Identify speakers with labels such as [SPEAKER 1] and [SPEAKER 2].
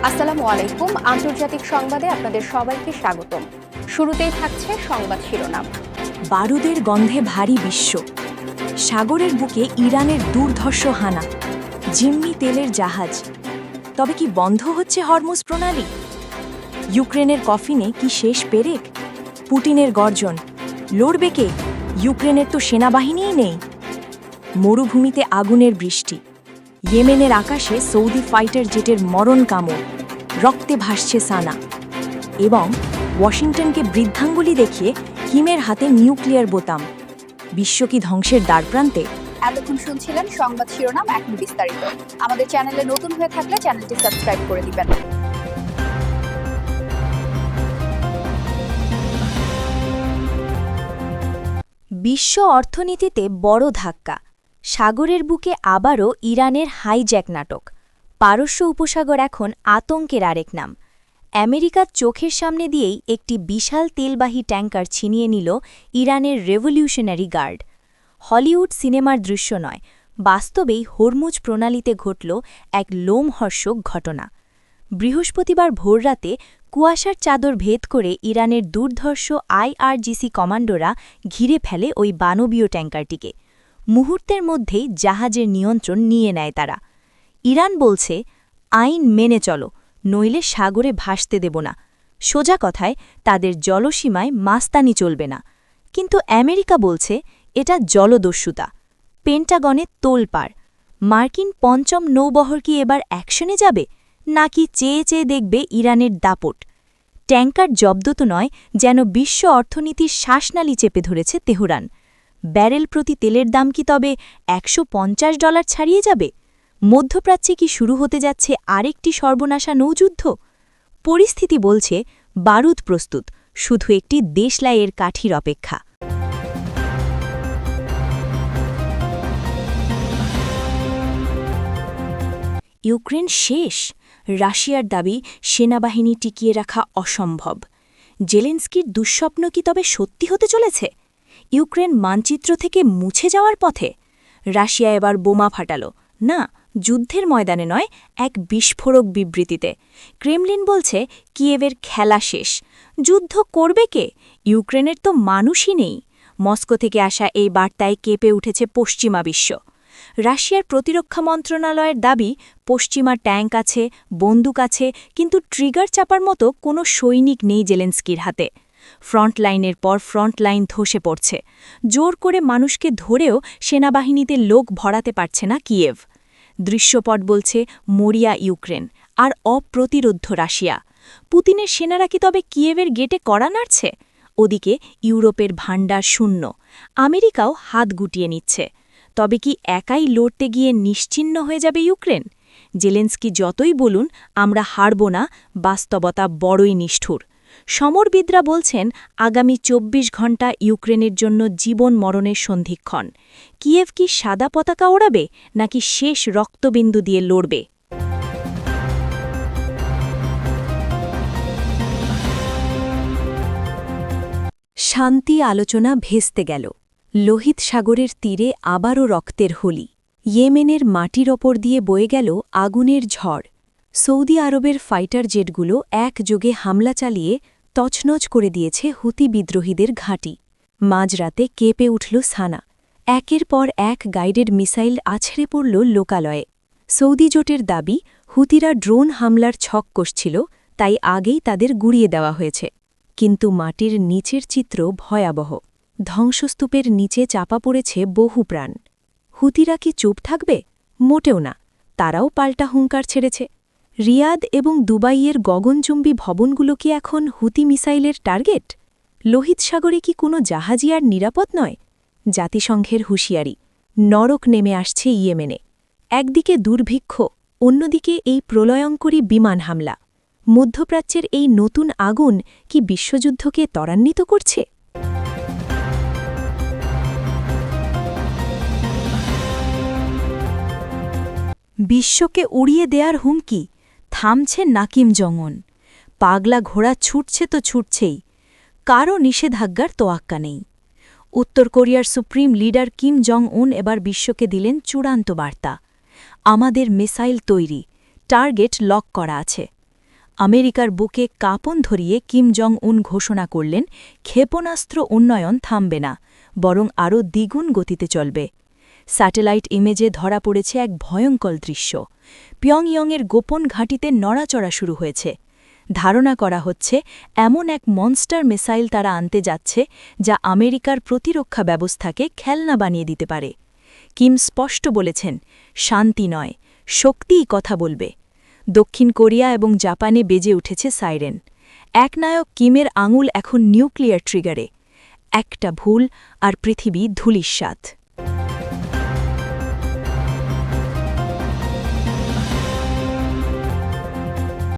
[SPEAKER 1] আসসালামু আলাইকুম। আন্তর্জাতিক সংবাদে আপনাদের সবাইকে স্বাগতম। শুরুতেই থাকছে সংবাদ শিরোনাম।
[SPEAKER 2] বারুদের গন্ধে ভারী বিশ্ব। সাগরের বুকে ইরানের দুর্ধর্ষ হানা। জিম্মি তেলের জাহাজ। তবে কি বন্ধ হচ্ছে হরমুজ প্রণালী? ইউক্রেনের কফিনে কি শেষ পেরেক? পুতিনের গর্জন। লড়বে কে? ইউক্রেনের তো সেনাবাহিনীই নেই। মরুভূমিতে আগুনের বৃষ্টি। ইয়েমেনের আকাশে সৌদি ফাইটার জেটের মরণ কামড়। রক্তে ভাসছে সানা। এবং ওয়াশিংটনকে বৃদ্ধাঙ্গুলি দেখিয়ে কিমের হাতে নিউক্লিয়ার বোতাম। বিশ্ব কি ধ্বংসের দ্বারপ্রান্তে?
[SPEAKER 1] এতক্ষণ শুনছিলেন সংবাদ শিরোনাম, এখন বিস্তারিত। আমাদের চ্যানেলে নতুন হয়ে থাকলে চ্যানেলটি সাবস্ক্রাইব করে দিবেন।
[SPEAKER 2] বিশ্ব অর্থনীতিতে বড় ধাক্কা। সাগরের বুকে আবারও ইরানের হাইজ্যাক নাটক। পারস্য উপসাগর এখন আতঙ্কের আরেক নাম। আমেরিকার চোখের সামনে দিয়েই একটি বিশাল তেলবাহী ট্যাঙ্কার ছিনিয়ে নিল ইরানের রেভলিউশনারি গার্ড। হলিউড সিনেমার দৃশ্য নয়, বাস্তবেই হরমুজ প্রণালীতে ঘটল এক লোমহর্ষক ঘটনা। বৃহস্পতিবার ভোররাতে কুয়াশার চাদর ভেদ করে ইরানের দুর্ধর্ষ আইআরজিসি কমান্ডোরা ঘিরে ফেলে ওই মানবীয় ট্যাঙ্কারটিকে। মুহূর্তের মধ্যেই জাহাজের নিয়ন্ত্রণ নিয়ে নেয় তারা। ইরান বলছে, আইন মেনে চলো, নইলে সাগরে ভাসতে দেব না। সোজা কথায় তাদের জলসীমায় মাস্তানি চলবে না। কিন্তু আমেরিকা বলছে এটা জলদস্যুতা। পেন্টাগনে তোলপাড়। মার্কিন পঞ্চম নৌবহর কি এবার অ্যাকশনে যাবে, নাকি চেয়ে চেয়ে দেখবে ইরানের দাপট? ট্যাঙ্কার জব্দ তো নয়, যেন বিশ্ব অর্থনীতির শ্বাসনালী চেপে ধরেছে তেহরান। ব্যারেল প্রতি তেলের দাম কি তবে $150 ছাড়িয়ে যাবে? মধ্যপ্রাচ্যে কি শুরু হতে যাচ্ছে আরেকটি সর্বনাশা নৌযুদ্ধ? পরিস্থিতি বলছে বারুদ প্রস্তুত, শুধু একটি দেশলাইয়ের কাঠির অপেক্ষা। ইউক্রেন শেষ। রাশিয়ার দাবি সেনাবাহিনী টিকিয়ে রাখা অসম্ভব। জেলেনস্কির দুঃস্বপ্ন কি তবে সত্যি হতে চলেছে? ইউক্রেন মানচিত্র থেকে মুছে যাওয়ার পথে? রাশিয়া এবার বোমা ফাটাল, না যুদ্ধের ময়দানে নয়, এক বিস্ফোরক বিবৃতিতে। ক্রেমলিন বলছে কিয়েভের খেলা শেষ। যুদ্ধ করবে কে? ইউক্রেনের তো মানুষই নেই। মস্কো থেকে আসা এই বার্তায় কেঁপে উঠেছে পশ্চিমা বিশ্ব। রাশিয়ার প্রতিরক্ষা মন্ত্রণালয়ের দাবি, পশ্চিমা ট্যাঙ্ক আছে, বন্দুক আছে, কিন্তু ট্রিগার চাপার মতো কোনো সৈনিক নেই জেলেনস্কির হাতে। ফ্রন্টলাইনের পর ফ্রন্টলাইন ধসে পড়ছে। জোর করে মানুষকে ধরেও সেনাবাহিনীতে লোক ভরাতে পারছে না কিয়েভ। দৃশ্যপট বলছে মরিয়া ইউক্রেন আর অপ্রতিরোধ্য রাশিয়া। পুতিনের সেনারা কি তবে কিয়েভের গেটে কড়া নাড়ছে? ওদিকে ইউরোপের ভাণ্ডার শূন্য। আমেরিকাও হাত গুটিয়ে নিচ্ছে। তবে কি একাই লড়তে গিয়ে নিশ্চিহ্ন হয়ে যাবে ইউক্রেন? জেলেনস্কি যতই বলুন আমরা হারব না, বাস্তবতা বড়ই নিষ্ঠুর। সমরবিদরা বলছেন আগামী ২৪ ঘণ্টা ইউক্রেনের জন্য জীবন মরণের সন্ধিক্ষণ। কিয়েভ কি সাদা পতাকা ওড়াবে, নাকি শেষ রক্তবিন্দু দিয়ে লড়বে? শান্তি আলোচনা ভেস্তে গেল। লোহিত সাগরের তীরে আবারও রক্তের হোলি। ইয়েমেনের মাটির ওপর দিয়ে বয়ে গেল আগুনের ঝড়। সৌদি আরবের ফাইটার জেটগুলো একযোগে হামলা চালিয়ে তছনছ করে দিয়েছে হুতি বিদ্রোহীদের ঘাঁটি। মাঝরাতে কেঁপে উঠল সানা। একের পর এক গাইডেড মিসাইল আছড়ে পড়ল লোকালয়ে। সৌদি জোটের দাবি, হুতিরা ড্রোন হামলার ছক কষছিল, তাই আগেই তাদের গুড়িয়ে দেওয়া হয়েছে। কিন্তু মাটির নিচের চিত্র ভয়াবহ। ধ্বংসস্তূপের নিচে চাপা পড়েছে বহু প্রাণ। হুতিরা কি চুপ থাকবে? মোটেও না, তারাও পাল্টা হুঙ্কার ছেড়েছে। রিয়াদ এবং দুবাইয়ের গগনচুম্বী ভবনগুলো কি এখন হুতি মিসাইলের টার্গেট? লোহিত সাগরে কি কোনো জাহাজই আর নিরাপদ নয়? জাতিসংঘের হুঁশিয়ারি, নরক নেমে আসছে ইয়েমেনে। একদিকে দুর্ভিক্ষ, অন্যদিকে এই প্রলয়ঙ্করী বিমান হামলা। মধ্যপ্রাচ্যের এই নতুন আগুন কি বিশ্বযুদ্ধকে ত্বরান্বিত করছে? বিশ্বকে উড়িয়ে দেয়ার হুমকি, থামছে না কিম জং উন। পাগলা ঘোড়া ছুটছে তো ছুটছেই, কারও নিষেধাজ্ঞার তোয়াক্কা নেই। উত্তর কোরিয়ার সুপ্রিম লিডার কিম জং উন এবার বিশ্বকে দিলেন চূড়ান্ত বার্তা, আমাদের মিসাইল তৈরি, টার্গেট লক করা আছে। আমেরিকার বুকে কাঁপন ধরিয়ে কিম জং উন ঘোষণা করলেন ক্ষেপণাস্ত্র উন্নয়ন থামবে না, বরং আরও দ্বিগুণ গতিতে চলবে। স্যাটেলাইট ইমেজে ধরা পড়েছে এক ভয়ঙ্কর দৃশ্য। পিয়ংইয়ংয়ের গোপন ঘাঁটিতে নড়াচড়া শুরু হয়েছে। ধারণা করা হচ্ছে এমন এক মনস্টার মিসাইল তারা আনতে যাচ্ছে যা আমেরিকার প্রতিরক্ষা ব্যবস্থাকে খেলনা বানিয়ে দিতে পারে। কিম স্পষ্ট বলেছেন, শান্তি নয়, শক্তিই কথা বলবে। দক্ষিণ কোরিয়া এবং জাপানে বেজে উঠেছে সাইরেন। একনায়ক কিমের আঙুল এখন নিউক্লিয়ার ট্রিগারে। একটা ভুল আর পৃথিবী ধূলিস্যাৎ।